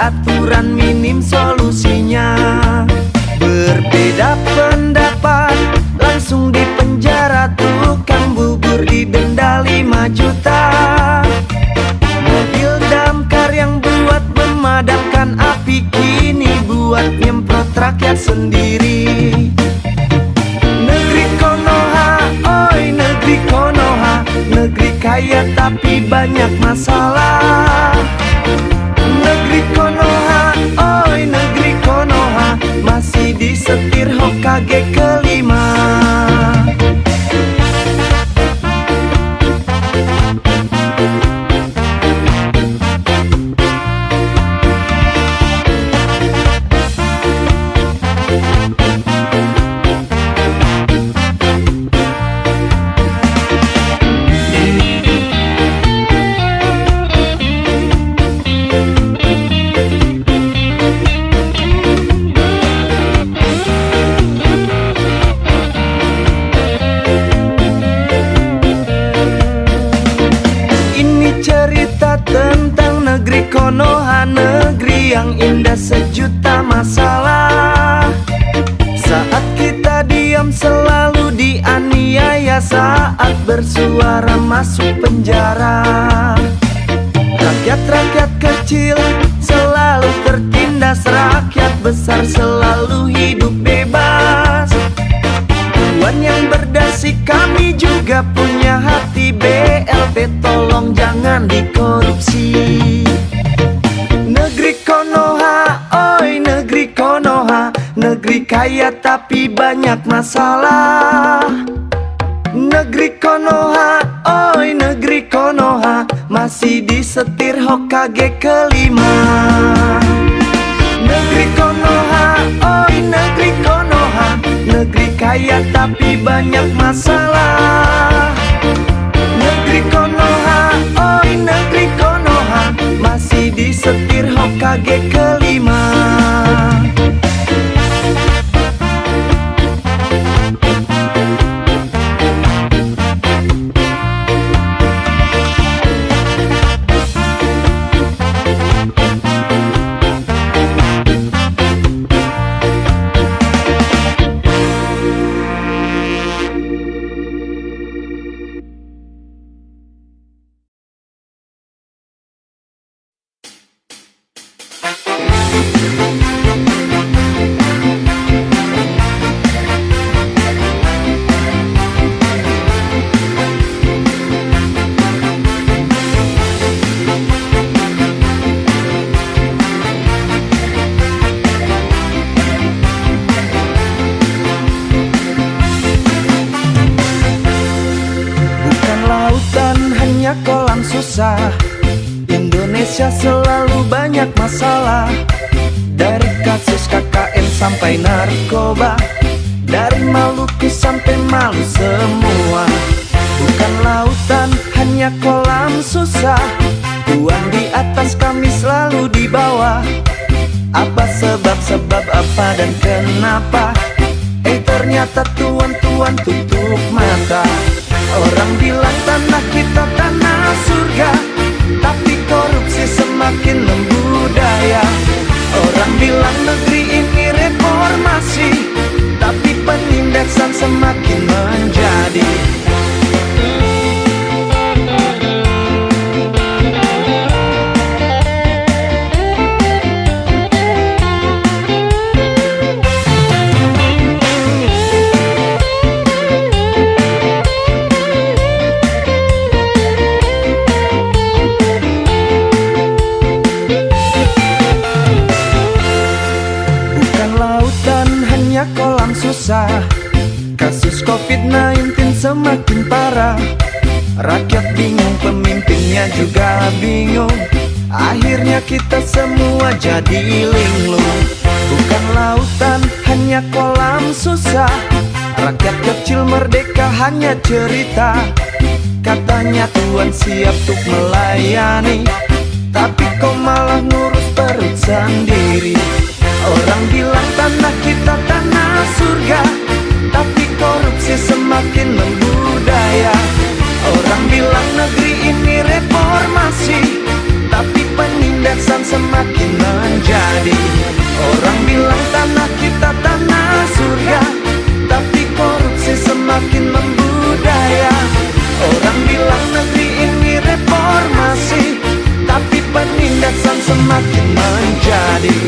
aturan minim solusinya. Berbeda pendapat langsung dipenjara, tukang bubur didenda 5 juta. Mobil damkar yang buat memadamkan api kini buat nyemprot rakyat sendiri. Negeri Konoha, oi negeri Konoha, negeri kaya tapi banyak masalah. Negeri Konoha, oi negeri Konoha, masih disetir Hokage kelima. Tentang negeri Konoha, negeri yang indah sejuta masalah. Saat kita diam selalu dianiaya, saat bersuara masuk penjara. Rakyat-rakyat kecil selalu tertindas, rakyat besar selalu hidup bebas. Tuan yang berdasi kami juga punya hati, BLT tolong jangan dikorupsi. Negeri Konoha, oi negeri Konoha, negeri kaya tapi banyak masalah. Negeri Konoha, oi negeri Konoha, masih disetir Hokage kelima. Negeri Konoha, oi negeri Konoha, negeri kaya tapi banyak masalah. Negeri Konoha, oi negeri Konoha, masih disetir Hokage kelima. Kolam susah, Indonesia selalu banyak masalah. Dari kasus KKN sampai narkoba, dari Maluku sampai Malu semua. Bukan lautan, hanya kolam susah. Tuan di atas, kami selalu di bawah. Apa sebab apa dan kenapa? Ternyata tuan tutup mata. Orang bilang tanah kita tanah surga, tapi korupsi semakin membudaya. Orang bilang negeri ini reformasi, tapi penindasan semakin menjadi. Kolam susah, kasus COVID-19 semakin parah. Rakyat bingung, pemimpinnya juga bingung. Akhirnya kita semua jadi linglung. Bukan lautan, hanya kolam susah. Rakyat kecil merdeka hanya cerita. Katanya Tuhan siap untuk melayani, tapi kau malah ngurus perut sendiri. Orang bilang tanah kita tanah surga, tapi korupsi semakin membudaya. Orang bilang negeri ini reformasi, tapi penindasan semakin menjadi. semakin menjadi.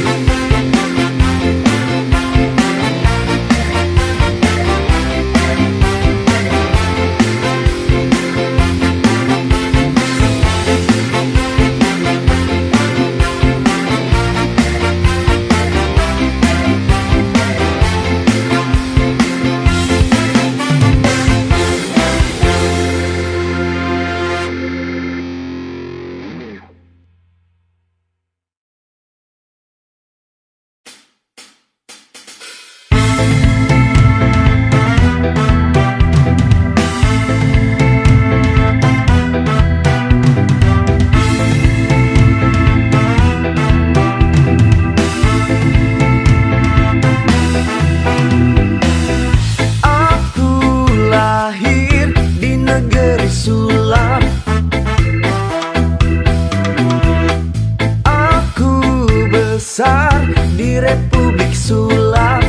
Di Republik Sulap,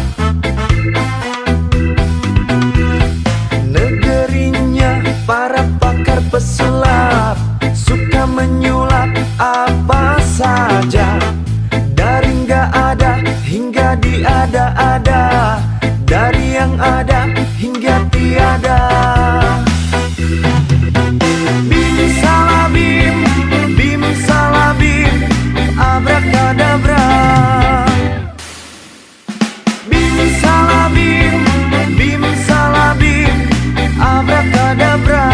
negerinya para pakar pesulap, suka menyulap apa saja, dari nggak ada hingga diada-ada, dari yang ada hingga tiada. Bim salabim, bim salabim, abrakadabra. Bim salabim, bim salabim, abrakadabra.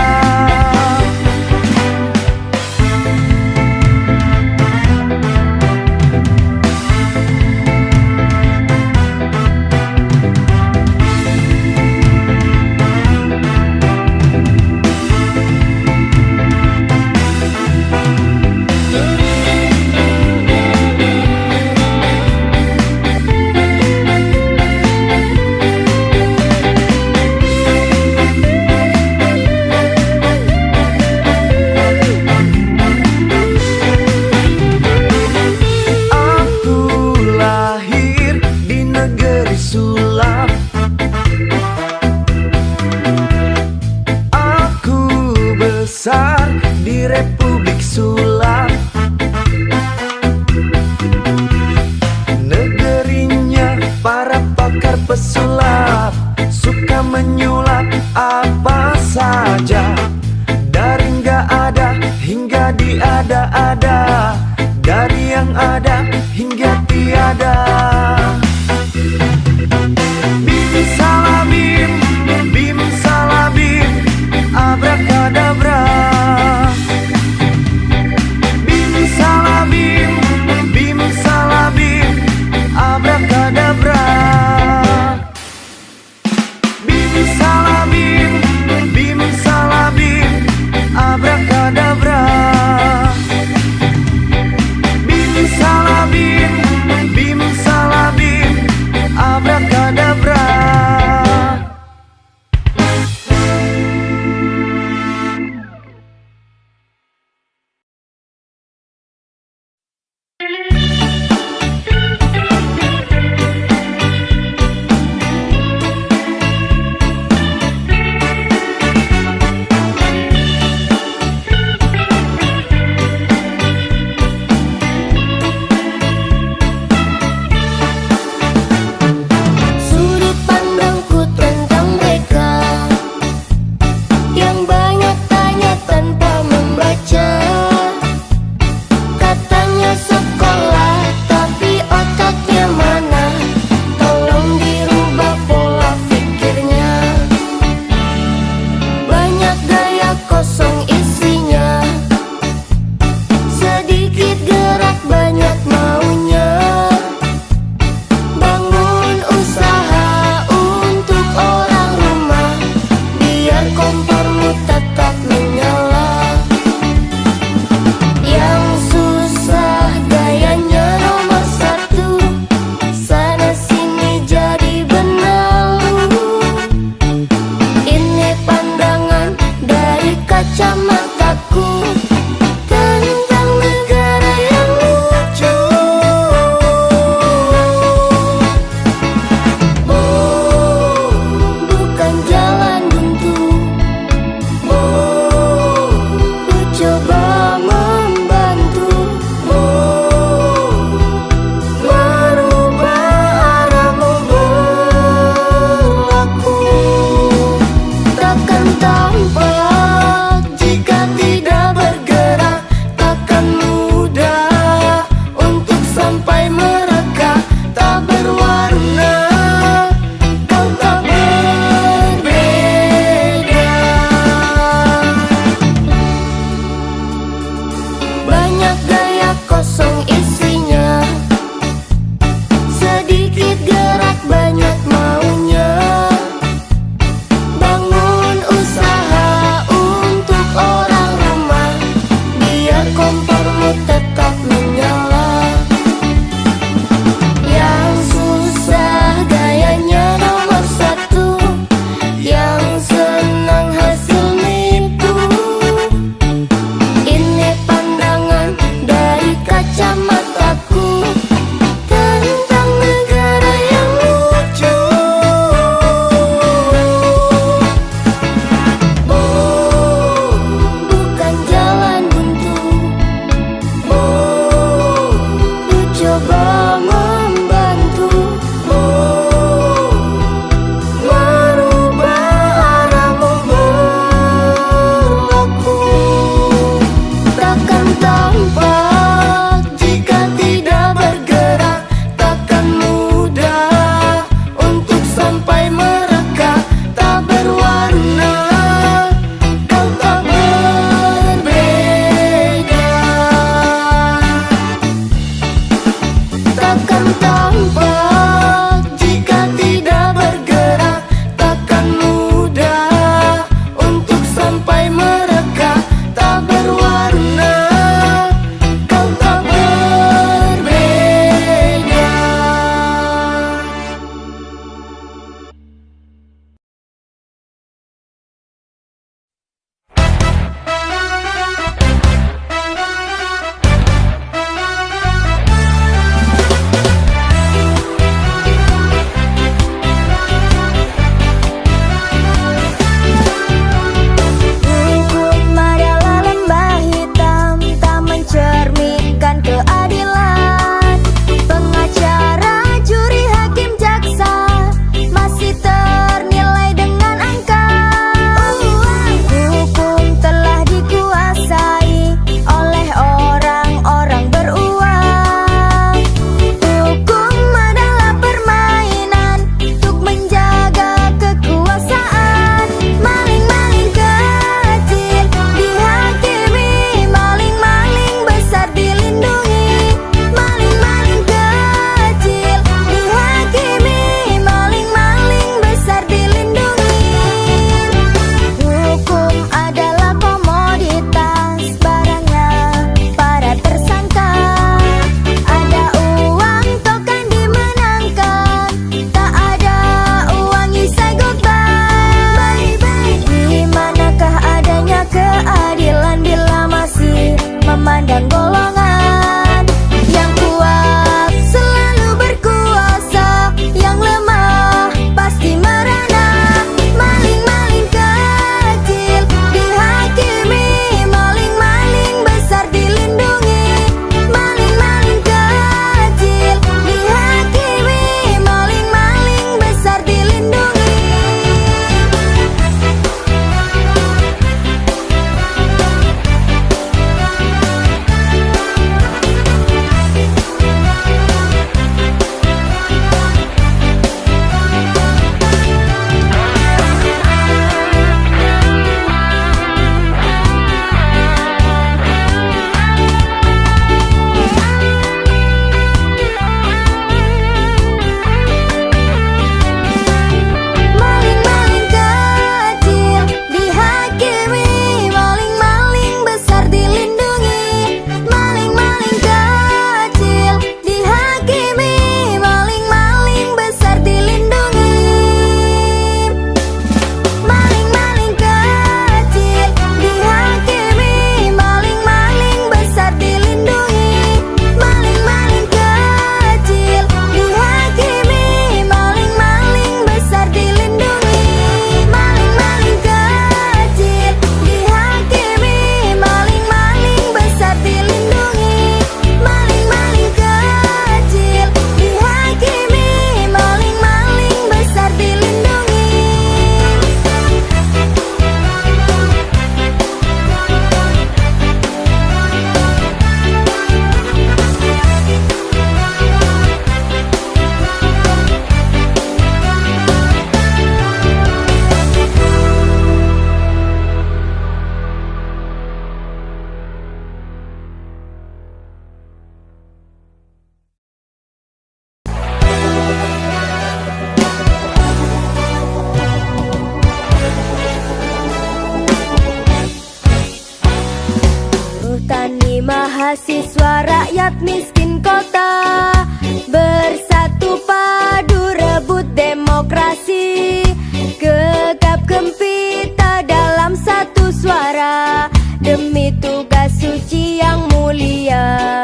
Di Republik Sulap, negerinya para pakar pesulap, suka menyulap apa saja, dari nggak ada hingga diada-ada, dari yang ada hingga tiada. Bim salabim, bim salabim, abrakadabra. Bim salabim, bim salabim, abrakadabra. Bim salabim, bim salabim, abrakadabra. Bim salabim, bim salabim, kosong isinya. Sedikit gerak banyak maunya. Bangun usaha untuk orang rumah, biar kompormu tetap menyala. Yang susah gayanya nomor satu, yang senang hasil nipu. Ini pandangan dari kacamataku tentang negara yang lucu. Oh, bukan jalan buntu. Oh, ku coba membantu. Oh, merubah arahmu berlaku. Takkan tampak jika tidak bergerak, takkan mudah untuk sampai mereka. Tak berwarna, kau tak berbeda. Takkan tampak jika tidak bergerak, takkan mudah untuk sampai mereka. Tak berwarna, kau tak berbeda. mahasiswa rakyat miskin kota, bersatu padu rebut demokrasi, gegap gempita dalam satu suara, demi tugas suci yang mulia.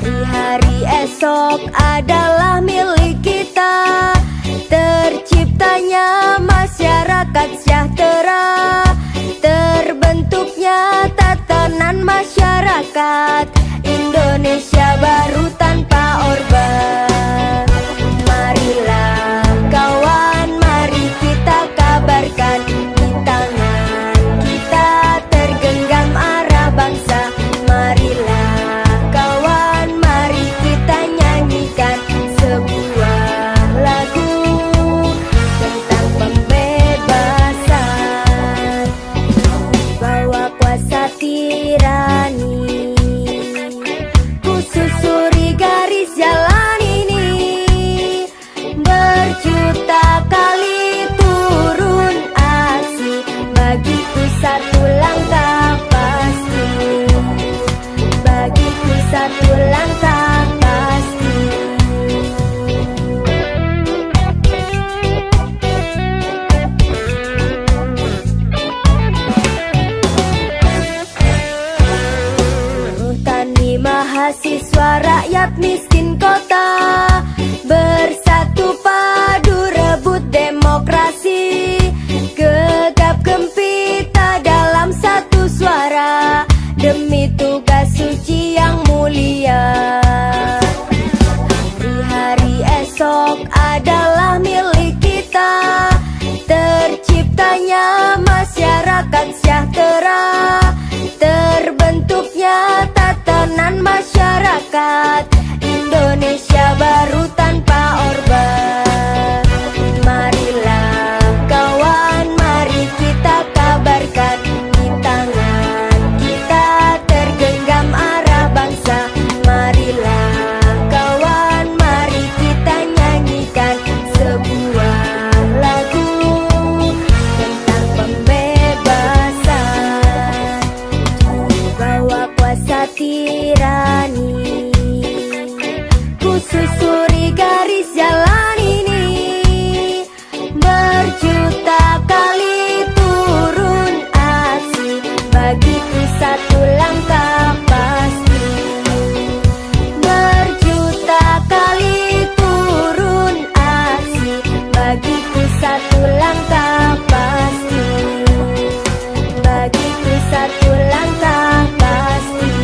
Hari-hari esok adalah milik kita, terciptanya masyarakat sejahtera, terbentuknya tatanan masyarakat Indonesia baru tanpa Orba. Marilah kawan, mari kita kabarkan, di tangan kita tergenggam arah bangsa. Marilah kawan, mari kita nyanyikan sebuah lagu tentang pembebasan, bahwa kuasa tirani ku susuri garis jalan ini, berjuta kali turun aksi, bagiku satu langkah pasti, bagiku satu langkah pasti. Buruh tani mahasiswa rakyat miskin kota, bersatu padu rebut demokrasi, gegap gempita dalam satu suara, demi tugas suci yang mulia. Hari-hari esok adalah milik kita, terciptanya masyarakat sejahtera, terbentuknya tatanan masyarakat Indonesia baru tanpa Orba. Marilah kawan, mari kita kabarkan, di tangan kita tergenggam arah bangsa. Marilah kawan, mari kita nyanyikan sebuah lagu tentang pembebasan, bahwa kuasa tirani ku susuri garis jalan ini, berjuta kali turun aksi, bagiku satu langkah pasti, berjuta kali turun aksi, bagiku satu langkah pasti, bagiku satu langkah pasti.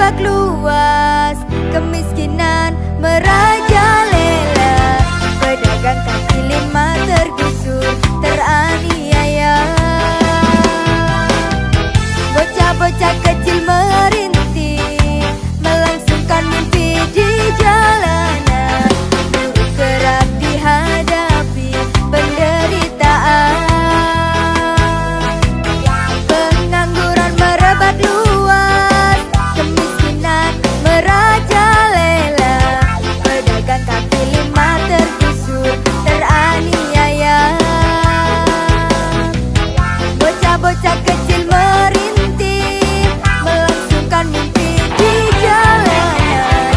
merebak luas, kemiskinan merajalela, pedagang kaki lima tergusur, teraniaya. Bocah-bocah kecil merintih, melangsungkan mimpi di jalanan, buruh kerap dihadapi penderitaan. Pengangguran merebak luas, kemiskinan merajalela, pedagang kaki lima tergusur, teraniaya. Bocah-bocah kecil merintih, melangsungkan mimpi di jalanan,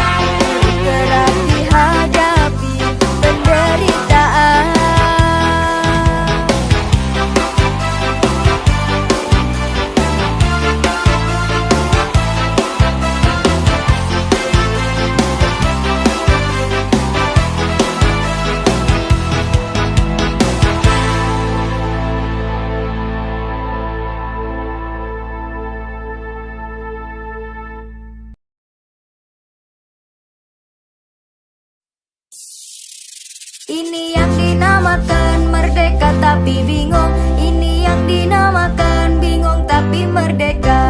kerap dihadapi penderitaan. Ini yang dinamakan merdeka tapi bingung. Ini yang dinamakan bingung tapi merdeka.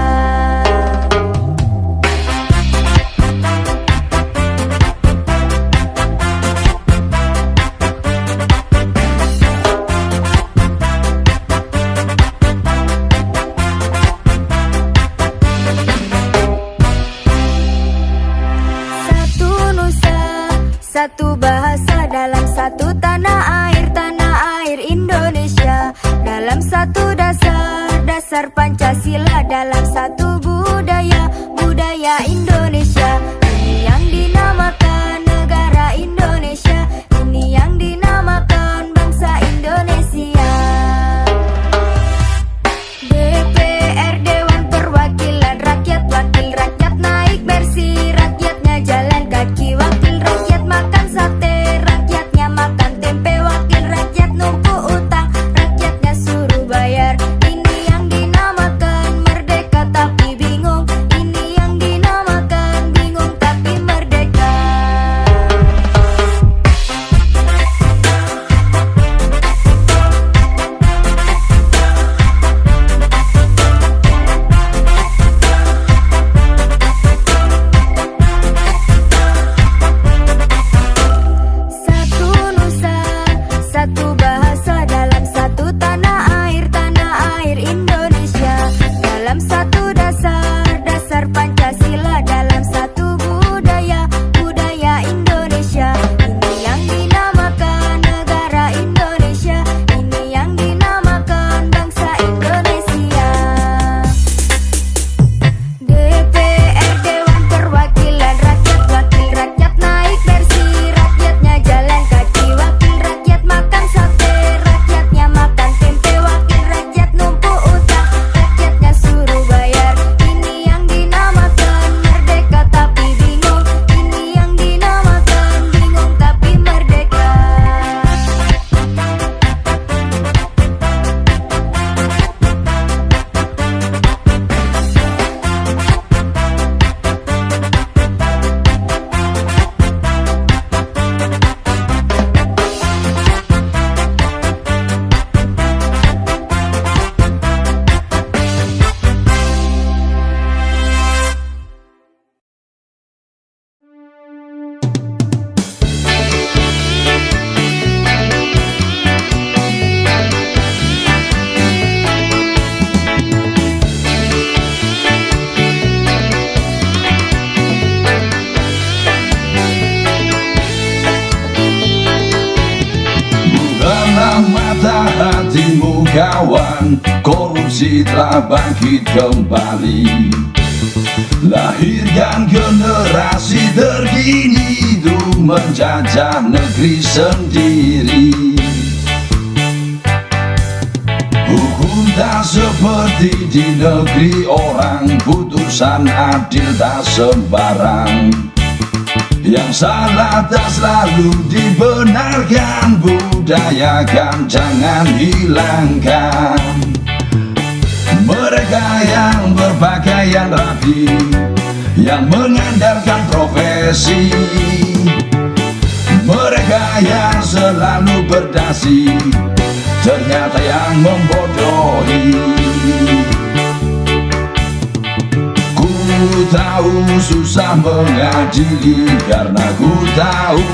Satu nusa, satu bahasa dalam satu tanah air Indonesia, dalam satu dasar Pancasila, dalam satu budaya Indonesia. Ini yang dinamakan negara Indonesia, ini yang dinamakan bangsa Indonesia. DPR Dewan Perwakilan Rakyat, wakil rakyat naik bersih, rakyatnya jalan kaki, wakil rakyat makan sate, rakyatnya makan tempe, wakil rakyat numpuk utang, rakyatnya suruh bayar. Ini yang dinamakan merdeka tapi bingung, ini yang dinamakan bingung tapi merdeka. Satu nusa, satu bahasa dalam satu tanah air Indonesia, dalam satu dasar Pancasila, dalam satu budaya Indonesia. Ini yang dinamakan negara Indonesia, ini yang dinamakan bangsa Indonesia. DPR Dewan Perwakilan Rakyat, wakil rakyat naik bersih, rakyatnya jalan kaki, wakil rakyat makan sate, rakyatnya makan tempe, wakil rakyat numpuk utang, rakyatnya suruh bayar. Ini yang dinamakan merdeka tapi bingung, ini yang dinamakan bingung tapi merdeka. Bukalah mata hatimu kawan, korupsi telah bangkit kembali. Lahirkan generasi terkini untuk menjajah negeri sendiri. Hukum tak seperti di negeri orang, putusan adil tak sembarang. Yang salah tak selalu dibenarkan, budayakan jangan hilangkan. Mereka yang berpakaian rapi, yang mengandalkan profesi. Mereka yang selalu berdasi, ternyata yang membodohi. Ku tahu susah mengadili, karena ku tahu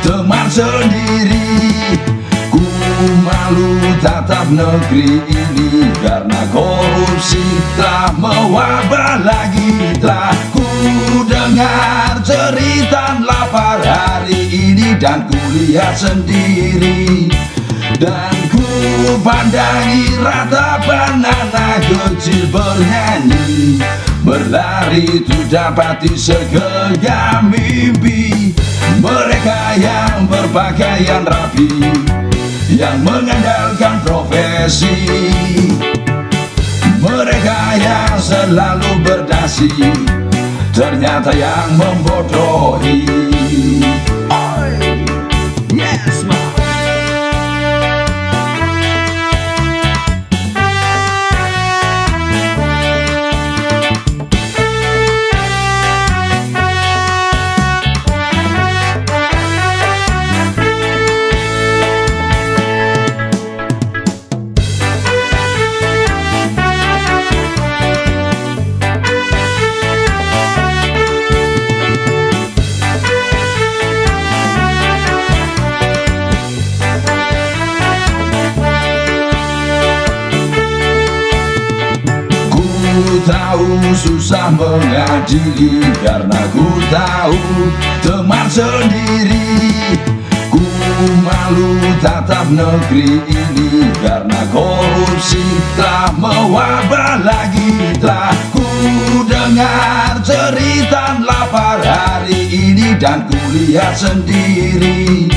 teman sendiri. Ku malu tatap negeri ini, karena korupsi telah mewabah lagi. Telah ku dengar cerita lapar hari ini, dan ku lihat sendiri. Dan ku pandangi ratapan anak kecil bernyanyi, berlari itu dapati segenggam mimpi. Mereka yang berpakaian rapi, yang mengandalkan profesi. Mereka yang selalu berdasi, ternyata yang membodohi. Yes, man. Ku tahu susah mengadili, karena ku tahu teman sendiri. Ku malu tatap negeri ini, karena korupsi telah mewabah lagi. Telah ku dengar cerita lapar hari ini, dan ku lihat sendiri.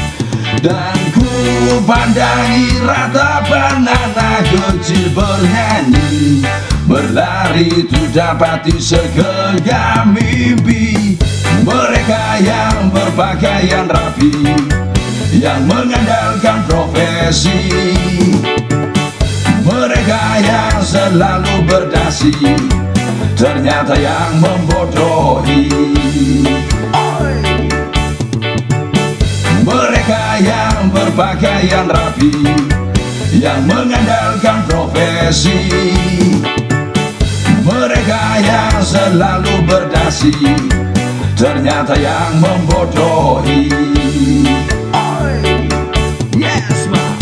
Dan ku pandangi ratapan anak kecil bernyanyi, berlari itu dapati segenggam mimpi. Mereka yang berpakaian rapi, yang mengandalkan profesi. Mereka yang selalu berdasi, ternyata yang membodohi. Mereka yang berpakaian rapi, yang mengandalkan profesi. Mereka yang selalu berdasi, ternyata yang membodohi. Yes, man.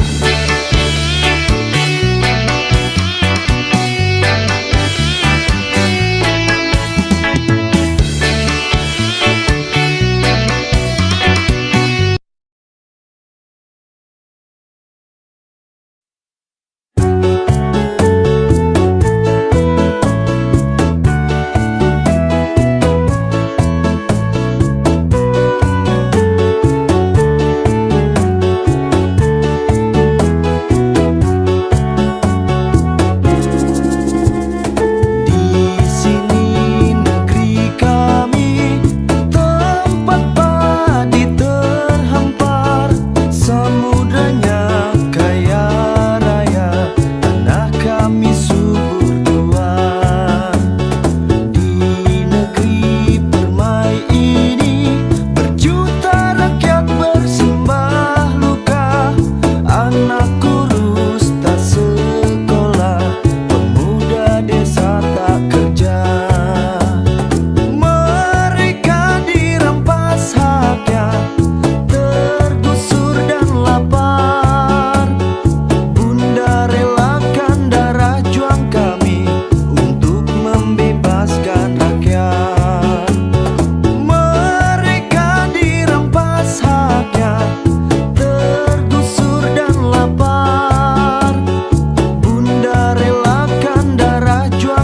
Bunda relakan darah juang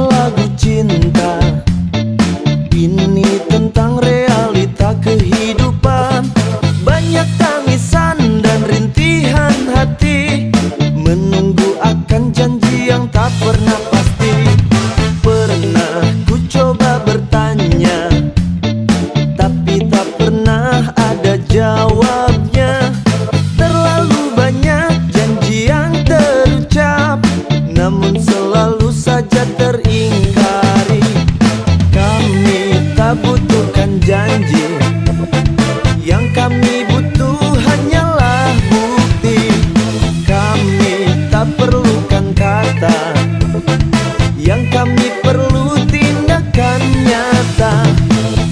lagu cinta. Ini tentang realita kehidupan. Banyak tangisan dan rintihan hati, menunggu akan janji yang tak pernah pasti. Pernah ku coba bertanya, tapi tak pernah ada jawabnya. Terlalu banyak janji yang terucap, namun selalu saja teringkari. Kami tak butuhkan janji, yang kami butuh hanyalah bukti. Kami tak perlukan kata, yang kami perlu tindakan nyata.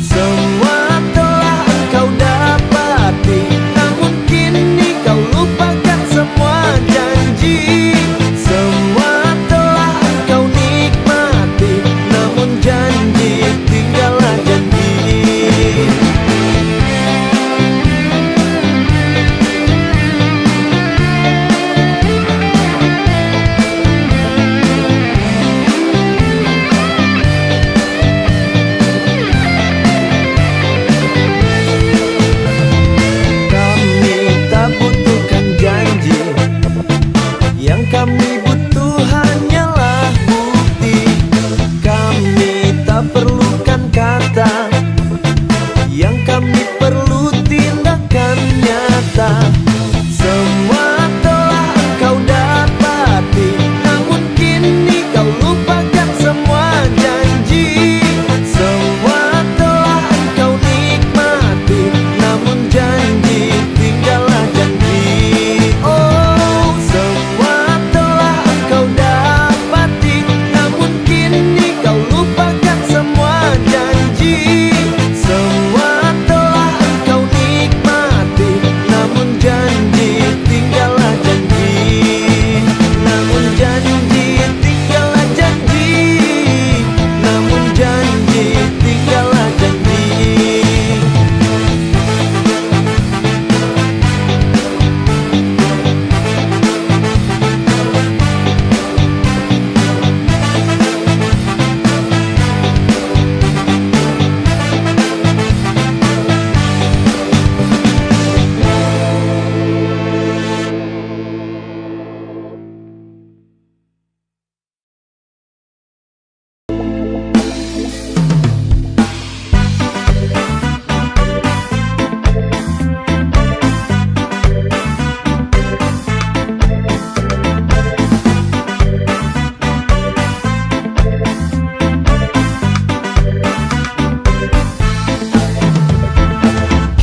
Semua telah engkau dapati, namun kini kau lupakan semua janji. Semua telah engkau nikmati, namun janji tinggallah janji. Kami tak butuhkan janji, yang kami butuh hanyalah bukti. Kami tak perlukan kata, yang kami perlu tindakan nyata. Semua telah engkau dapati, namun kini kau lupakan semua janji. Semua telah engkau nikmati, namun janji tinggallah janji. Oh, semua telah engkau dapati, namun kini kau lupakan semua janji. Semua telah engkau nikmati, namun janji tinggallah janji. Namun janji tinggallah janji. Namun janji tinggallah janji.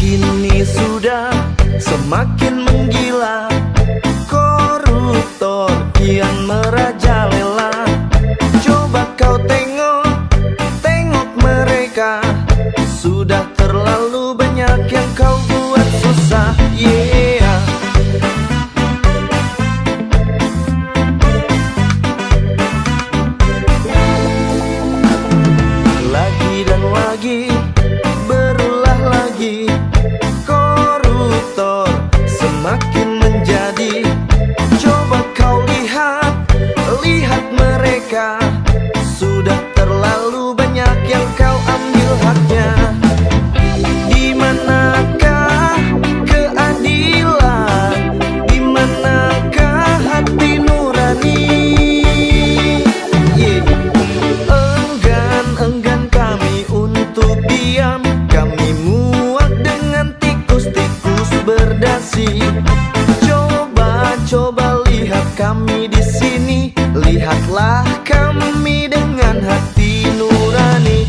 Kini sudah semakin menggila, koruptor kian merajalela. Coba kau tengok mereka, sudah terlalu banyak yang kau buat susah. Yeah. Lagi dan lagi, berulah lagi, koruptor semakin menjadi. Coba kau lihat mereka, sudah terlalu banyak yang kau ambil haknya. Di manakah keadilan? Di manakah hati nurani? Enggan kami untuk diam, kami muak dengan tikus-tikus berdasi. Coba lihat kami di sini, lihatlah kami dengan hati nurani.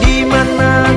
Di mana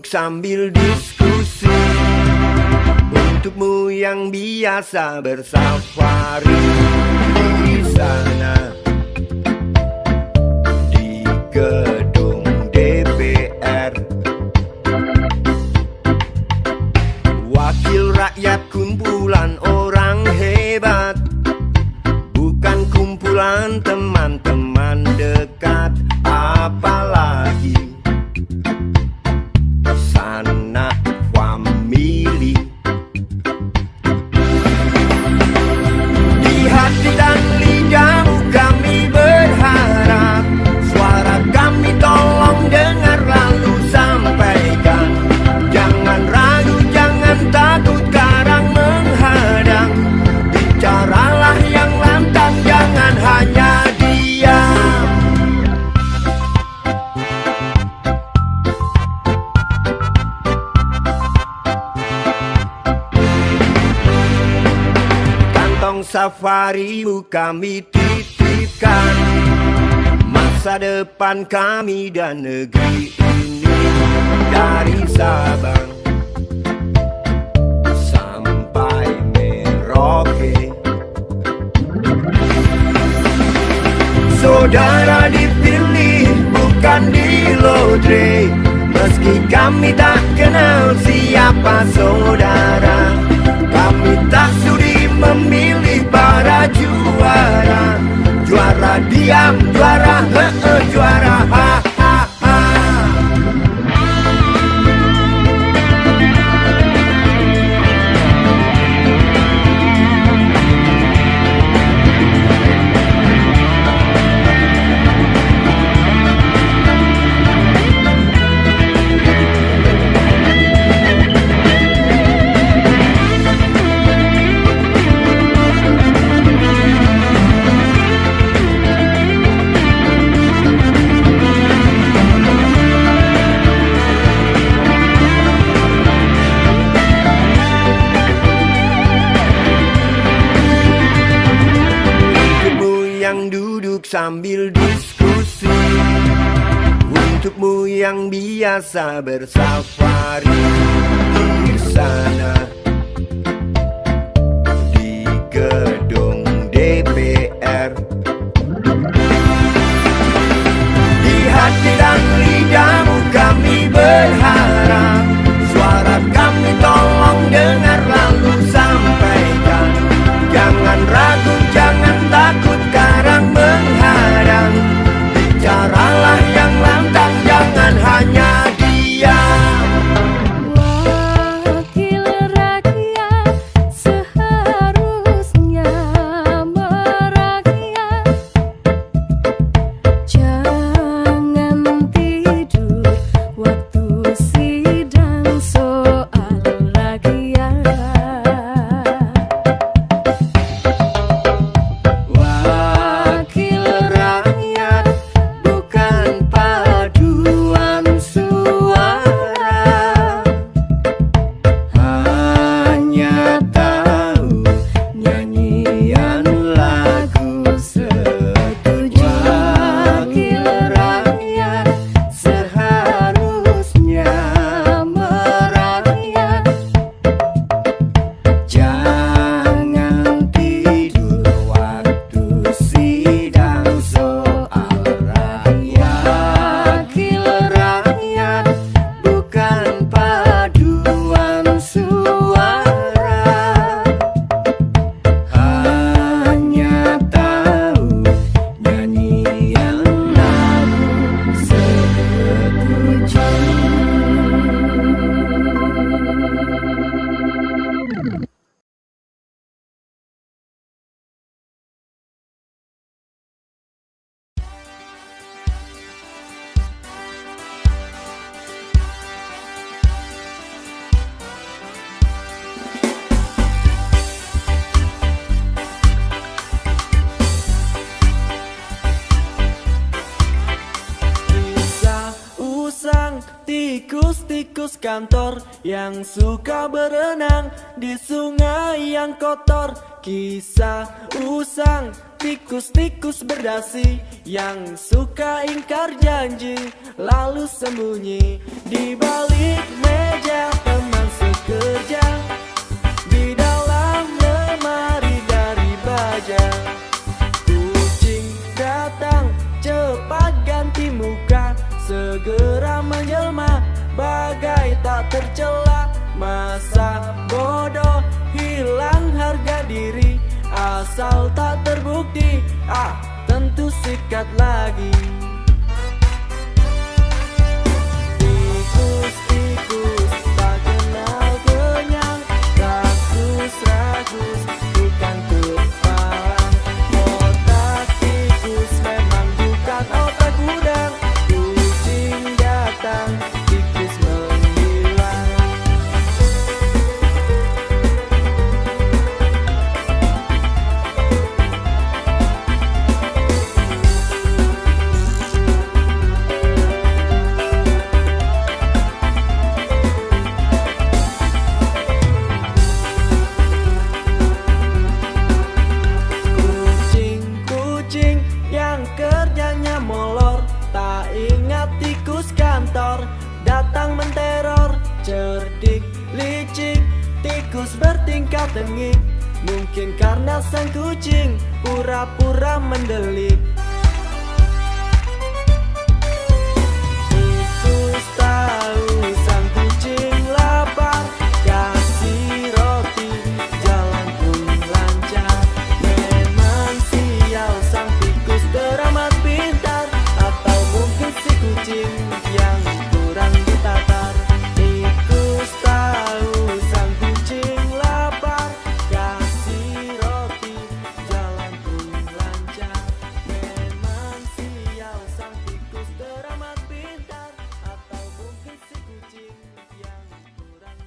sambil diskusi. Untukmu yang biasa bersafari di sana, di gedung DPR, wakil rakyat kumpulan orang hebat, bukan kumpulan teman-teman dekat, apalagi sanak famili. Di hati dan lidahmu kami berharap, suara kami tolong dengar lalu sampaikan. Jangan ragu, jangan takut karang menghadang, bicaralah yang lantang, jangan hanya diam. Kantong safarimu kami titipkan, masa depan kami dan negeri ini, dari Sabang sampai Merauke. Saudara dipilih bukan di lotre, meski kami tak kenal siapa saudara. Kami tak sudi memilih para juara, juara diam, juara juara ha ha ha. Sambil diskusi, untukmu yang biasa bersafari di sana, di gedung DPR, di hati dan lidahmu kami berharap, suara kami tolong dengar lalu sampaikan. Jangan ragu, jangan takut karang menghadang, bicaralah yang lantang, jangan hanya diam. Wakil rakyat seharusnya merakyat, jangan tidur waktu sidang soal rakyat. Wakil rakyat bukan paduan suara, hanya tahu nyanyian lagu setuju. Wakil rakyat seharusnya merakyat, jangan tidur waktu sidang soal rakyat. Wakil rakyat bukan paduan suara, hanya tahu nyanyian lagu setuju. Kisah usang tikus-tikus kantor yang suka berenang di sungai yang kotor. Kisah usang tikus-tikus berdasi yang suka ingkar janji, lalu sembunyi di balik meja teman sekerja, di dalam lemari dari baja. Kucing datang cepat ganti muka, segera menjelma bagai tak tercela. Masa bodoh hilang harga diri, asal tak terbukti, tentu sikat lagi. Tikus-tikus tak kenal kenyang, ragus-ragus bukan kepala. Otak tikus memang bukan otak udang. Kucing datang, tikus menghilang. Kucing-kucing yang kerjanya molor, tak ingat tikus kantor, datang menteror. Cerdik, licik, tikus bertingkah tengik, mungkin karena sang kucing pura-pura mendelik. Tikus tahu sang kucing lapar, kasih roti, jalan pun lancar. Memang sial sang tikus teramat pintar, atau mungkin si kucing yang kurang ditatar. Tikus tahu sang kucing lapar, kasih roti, jalan pun lancar. Memang sial sang tikus teramat pintar, atau mungkin si kucing yang kurang.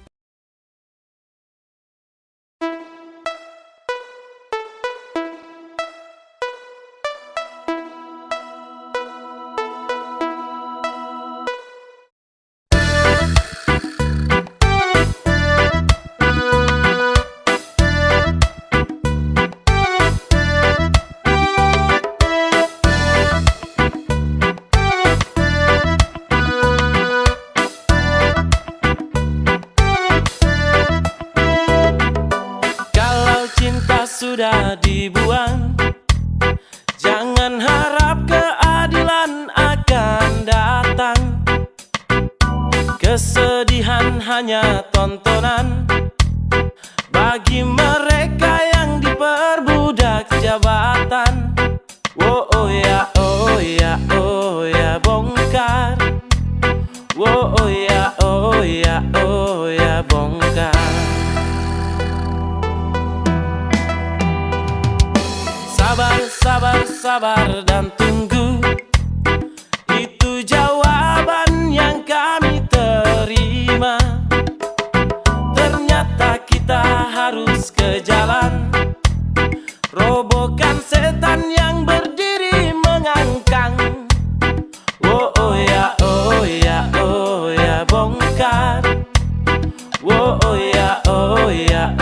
Kalau cinta sudah dibuang, jangan harap keadilan akan datang. Kesedihan hanya tontonan bagi mereka yang diperbudak jabatan. Oh ya, oh ya, oh ya, bongkar. Oh ya, oh ya, oh ya, bongkar. Sabar, sabar, sabar dan tunggu, itu jawaban yang kami terima. Ternyata kita harus ke jalan, robohkan setan yang berdiri mengangkang. Oh ya, oh ya, oh ya, bongkar. Oh ya, oh ya,